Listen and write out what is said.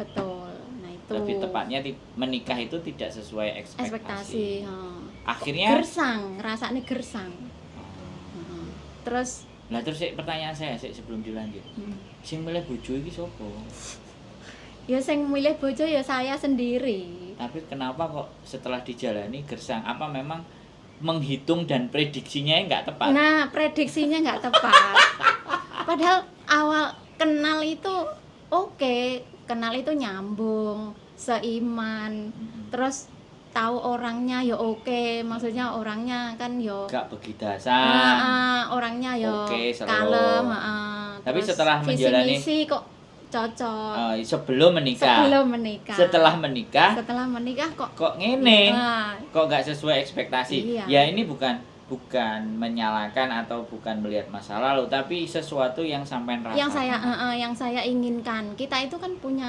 betul. Nah itu. Lebih tepatnya menikah itu tidak sesuai ekspektasi. Akhirnya gersang, rasanya gersang. Terus pertanyaan saya sebelum dilanjut. Sing milih bojo iki sapa? Ya sing milih bojo ya saya sendiri. Tapi kenapa kok setelah dijalani gersang? Apa memang menghitung dan prediksinya nggak tepat? Nah, prediksinya nggak tepat. Padahal awal kenal itu oke, kenal itu nyambung, seiman. Terus tahu orangnya ya oke, maksudnya orangnya kan yo gak begidasan. Orangnya yo oke, kalem, Tapi setelah menjalani visi kok cocok. Sebelum menikah. Setelah menikah kok ngene. Kok gak sesuai ekspektasi. Iya. Ya ini bukan menyalahkan atau bukan melihat masa lalu, tapi sesuatu yang sampai rasakan. Yang saya inginkan. Kita itu kan punya